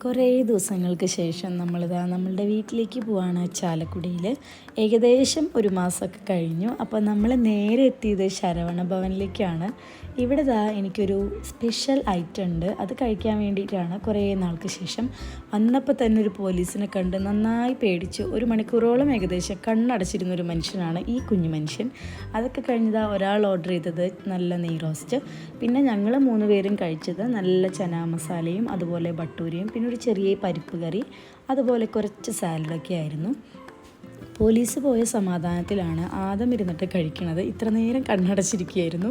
കുറേ ദിവസങ്ങൾക്ക് ശേഷം നമ്മളുടെ വീട്ടിലേക്ക് പോവാണ് ചാലക്കുടിയിൽ. ഏകദേശം ഒരു മാസമൊക്കെ കഴിഞ്ഞു. അപ്പോൾ നമ്മൾ നേരെ എത്തിയത് ശരവണ ഭവനിലേക്കാണ്. ഇവിടെ എനിക്കൊരു സ്പെഷ്യൽ ഐറ്റം ഉണ്ട്. അത് കഴിക്കാൻ വേണ്ടിയിട്ടാണ് കുറേ നാൾക്ക് ശേഷം. വന്നപ്പോൾ തന്നെ ഒരു പോലീസിനെ കണ്ട് നന്നായി പേടിച്ചു. ഒരു മണിക്കൂറോളം ഏകദേശം കണ്ണടച്ചിരുന്ന ഒരു മനുഷ്യനാണ് ഈ കുഞ്ഞു മനുഷ്യൻ. അതൊക്കെ കഴിഞ്ഞതാ ഒരാൾ ഓർഡർ ചെയ്തത് നല്ല നെയ് റോസ്റ്റ്, പിന്നെ ഞങ്ങൾ 3 പേരും കഴിച്ചത് നല്ല ചനാ മസാലയും അതുപോലെ ബട്ടൂരയും പിന്നെ ഒരു ചെറിയ പരിപ്പ് കറി അതുപോലെ കുറച്ച് സാലഡൊക്കെ ആയിരുന്നു. പോലീസ് പോയ സമാധാനത്തിലാണ് ആദം ഇരുന്നിട്ട് കഴിക്കണത്. ഇത്ര നേരം കണ്ണടച്ചിരിക്കുകയായിരുന്നു.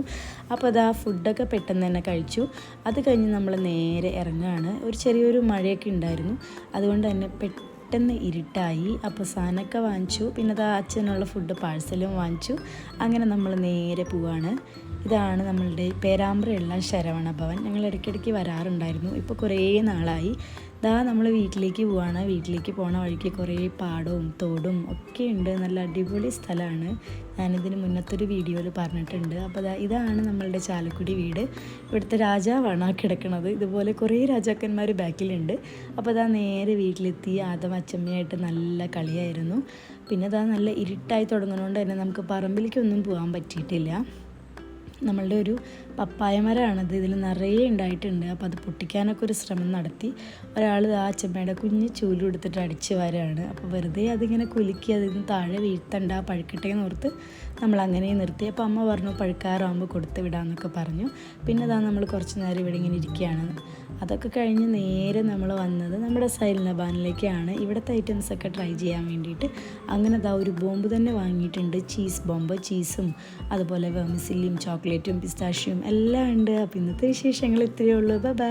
അപ്പോൾ അതാ ഫുഡൊക്കെ പെട്ടെന്ന് തന്നെ കഴിച്ചു. അത് കഴിഞ്ഞ് നമ്മൾ നേരെ ഇറങ്ങുകയാണ്. ഒരു ചെറിയൊരു മഴയൊക്കെ ഉണ്ടായിരുന്നു, അതുകൊണ്ട് തന്നെ പെട്ടെന്ന് ഇരുട്ടായി. അപ്പോൾ സാധനമൊക്കെ വാങ്ങിച്ചു, പിന്നെ അതാ അച്ഛനുള്ള ഫുഡ് പാഴ്സലും വാങ്ങിച്ചു. അങ്ങനെ നമ്മൾ നേരെ പോവാണ്. ഇതാണ് നമ്മളുടെ പേരാമ്പ്രയുള്ള ശരവണ ഭവൻ. ഞങ്ങൾ ഇടയ്ക്കിടയ്ക്ക് വരാറുണ്ടായിരുന്നു. ഇപ്പോൾ കുറേ നാളായി. നമ്മൾ വീട്ടിലേക്ക് പോവാണ്. വീട്ടിലേക്ക് പോണ വഴിക്ക് കുറേ പാടവും തോടും ഒക്കെ ഉണ്ട്. നല്ല അടിപൊളി സ്ഥലമാണ്. ഞാനിതിന് മുന്നത്തൊരു വീഡിയോയിൽ പറഞ്ഞിട്ടുണ്ട്. അപ്പോൾ ഇതാണ് നമ്മളുടെ ചാലക്കുടി വീട്. ഇവിടുത്തെ രാജാവാണ് ആ കിടക്കുന്നത്. ഇതുപോലെ കുറേ രാജാക്കന്മാർ ബാക്കിലുണ്ട്. അപ്പോൾ നേരെ വീട്ടിലെത്തി. ആദം അച്ചമ്മയായിട്ട് നല്ല കളിയായിരുന്നു. പിന്നെ നല്ല ഇരുട്ടായി തുടങ്ങുന്നതുകൊണ്ട് തന്നെ നമുക്ക് പറമ്പിലേക്കൊന്നും പോകാൻ പറ്റിയിട്ടില്ല. നമ്മളുടെ ഒരു പപ്പായ മരമാണത്. ഇതിൽ നിറയെ ഉണ്ടായിട്ടുണ്ട്. അപ്പോൾ അത് പൊട്ടിക്കാനൊക്കെ ഒരു ശ്രമം നടത്തി. ഒരാൾ ആ അച്ചമ്മയുടെ കുഞ്ഞ് ചൂലും എടുത്തിട്ട് അടിച്ച് വരാണ്. അപ്പോൾ വെറുതെ അതിങ്ങനെ കുലുക്കി അതിന് താഴെ വീഴ്ത്തണ്ട, പഴുക്കട്ടെ എന്നോർത്ത് നമ്മൾ അങ്ങനെ നിർത്തി. അപ്പോൾ അമ്മ പറഞ്ഞു പഴുക്കാറാകുമ്പോൾ കൊടുത്ത് വിടാമെന്നൊക്കെ പറഞ്ഞു. പിന്നെ നമ്മൾ കുറച്ച് നേരം ഇവിടെ ഇങ്ങനെ ഇരിക്കുകയാണ്. അതൊക്കെ കഴിഞ്ഞ് നേരെ നമ്മൾ വന്നത് നമ്മുടെ സൈലന ബാനിലേക്കാണ്. ഇവിടുത്തെ ഐറ്റംസൊക്കെ ട്രൈ ചെയ്യാൻ വേണ്ടിയിട്ട്. അങ്ങനെ ഒരു ബോംബ് തന്നെ വാങ്ങിയിട്ടുണ്ട്. ചീസ് ബോംബ്, ചീസും അതുപോലെ വെർമിസില്ലിയും ചോക്ലേറ്റും പിസ്താഷ്യം എല്ലാം ഉണ്ട്. അപ്പോൾ ഇന്നത്തെ വിശേഷങ്ങൾ ഇത്രയേ ഉള്ളൂ. ബൈ.